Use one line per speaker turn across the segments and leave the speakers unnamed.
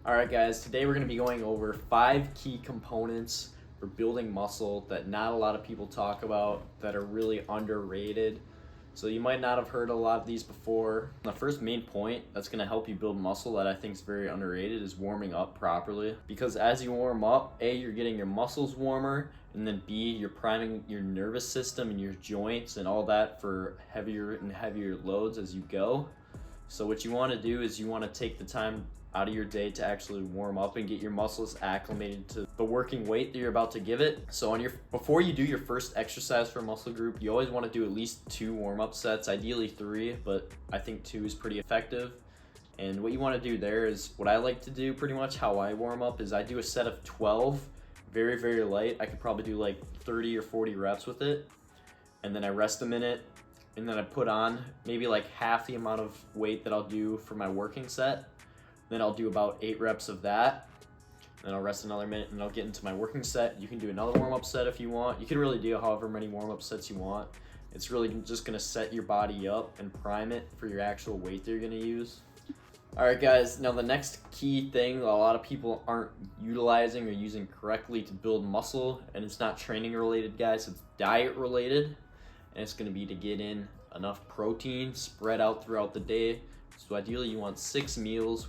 Alright guys, today we're going to be going over 5 key components for building muscle that not a lot of people talk about, that are really underrated. So you might not have heard a lot of these before. The first main point that's going to help you build muscle that I think is very underrated is warming up properly. Because as you warm up, A, you're getting your muscles warmer, and then B, you're priming your nervous system and your joints and all that for heavier and heavier loads as you go. So what you want to do is you want to take the time out of your day to actually warm up and get your muscles acclimated to the working weight that you're about to give it. So before you do your first exercise for a muscle group, you always want to do at least 2 warm-up sets, ideally 3, but I think 2 is pretty effective. And what you want to do there is, what I like to do pretty much, how I warm up, is I do a set of 12, very, very light. I could probably do like 30 or 40 reps with it. And then I rest a minute, and then I put on maybe like half the amount of weight that I'll do for my working set. Then I'll do about 8 reps of that. Then I'll rest another minute and I'll get into my working set. You can do another warm-up set if you want. You can really do however many warm-up sets you want. It's really just gonna set your body up and prime it for your actual weight that you're gonna use. Alright guys, now the next key thing that a lot of people aren't utilizing or using correctly to build muscle, and it's not training related guys, it's diet related. And it's gonna be to get in enough protein spread out throughout the day. So ideally you want 6 meals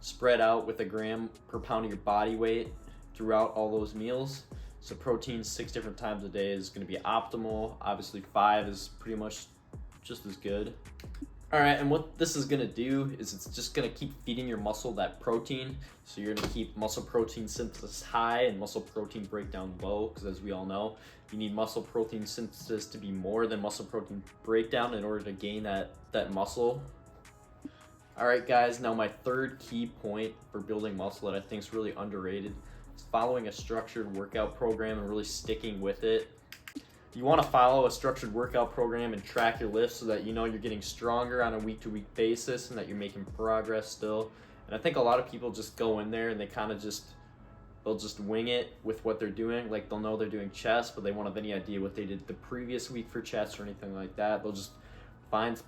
spread out with 1 gram per pound of your body weight throughout all those meals. So protein 6 different times a day is going to be optimal. Obviously 5 is pretty much just as good. Alright, and what this is going to do is it's just going to keep feeding your muscle that protein. So you're going to keep muscle protein synthesis high and muscle protein breakdown low, because as we all know, you need muscle protein synthesis to be more than muscle protein breakdown in order to gain that muscle. Alright guys, now my third key point for building muscle that I think is really underrated is following a structured workout program and really sticking with it. You want to follow a structured workout program and track your lifts so that you know you're getting stronger on a week-to-week basis and that you're making progress still. And I think a lot of people just go in there and they kind of they'll just wing it with what they're doing. Like they'll know they're doing chest, but they won't have any idea what they did the previous week for chest or anything like that. They'll just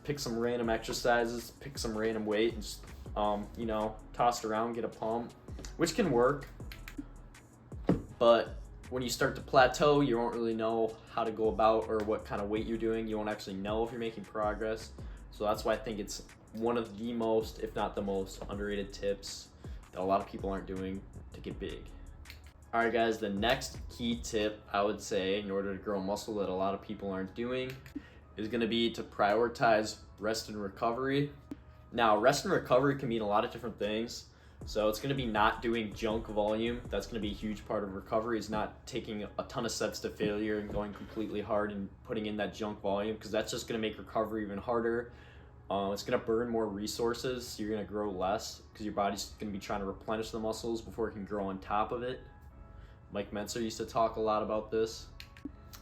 pick some random exercises, pick some random weight, and just, toss it around, get a pump, which can work. But when you start to plateau, you won't really know how to go about or what kind of weight you're doing. You won't actually know if you're making progress. So that's why I think it's one of the most, if not the most, underrated tips that a lot of people aren't doing to get big. Alright guys, the next key tip I would say in order to grow muscle that a lot of people aren't doing is going to be to prioritize rest and recovery. Now, rest and recovery can mean a lot of different things. So it's going to be not doing junk volume. That's going to be a huge part of recovery, is not taking a ton of sets to failure and going completely hard and putting in that junk volume, because that's just going to make recovery even harder. It's going to burn more resources. So you're going to grow less because your body's going to be trying to replenish the muscles before it can grow on top of it. Mike Mentzer used to talk a lot about this.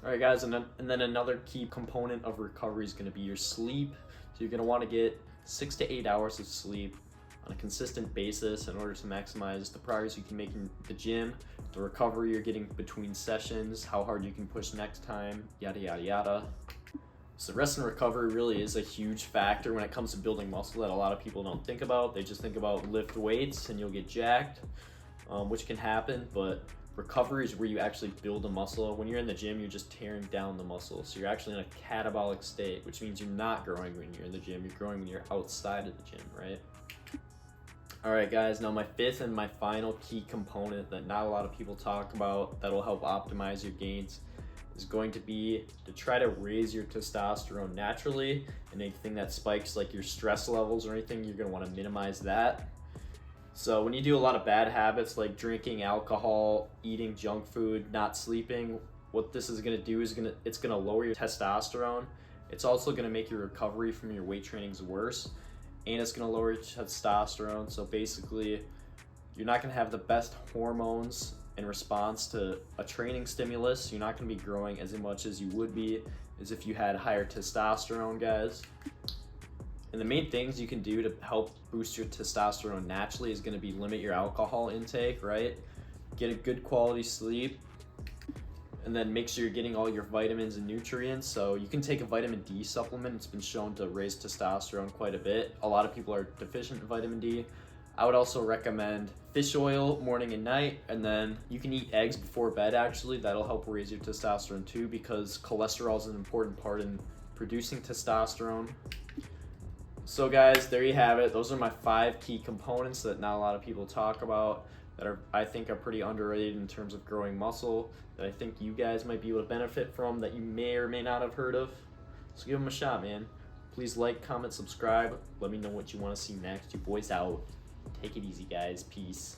Alright guys, and then another key component of recovery is going to be your sleep. So you're going to want to get 6 to 8 hours of sleep on a consistent basis in order to maximize the progress you can make in the gym, the recovery you're getting between sessions, how hard you can push next time, yada yada yada. So rest and recovery really is a huge factor when it comes to building muscle that a lot of people don't think about. They just think about lift weights and you'll get jacked, which can happen, but recovery is where you actually build a muscle. When you're in the gym, you're just tearing down the muscle. So you're actually in a catabolic state, which means you're not growing when you're in the gym. You're growing when you're outside of the gym, right? Alright guys, now my fifth and my final key component that not a lot of people talk about that'll help optimize your gains is going to be to try to raise your testosterone naturally, and anything that spikes like your stress levels or anything, you're going to want to minimize that. So when you do a lot of bad habits like drinking alcohol, eating junk food, not sleeping, what this is going to do is it's going to lower your testosterone. It's also going to make your recovery from your weight trainings worse, and it's going to lower your testosterone. So basically, you're not going to have the best hormones in response to a training stimulus. You're not going to be growing as much as you would be as if you had higher testosterone, guys. And the main things you can do to help boost your testosterone naturally is going to be limit your alcohol intake, right? Get a good quality sleep, and then make sure you're getting all your vitamins and nutrients. So you can take a vitamin D supplement. It's been shown to raise testosterone quite a bit. A lot of people are deficient in vitamin D. I would also recommend fish oil morning and night, and then you can eat eggs before bed actually. That'll help raise your testosterone too, because cholesterol is an important part in producing testosterone. So guys, there you have it. Those are my 5 key components that not a lot of people talk about, that are, I think, are pretty underrated in terms of growing muscle, that I think you guys might be able to benefit from, that you may or may not have heard of. So give them a shot, man. Please like, comment, subscribe. Let me know what you want to see next. Your boy's out. Take it easy, guys. Peace.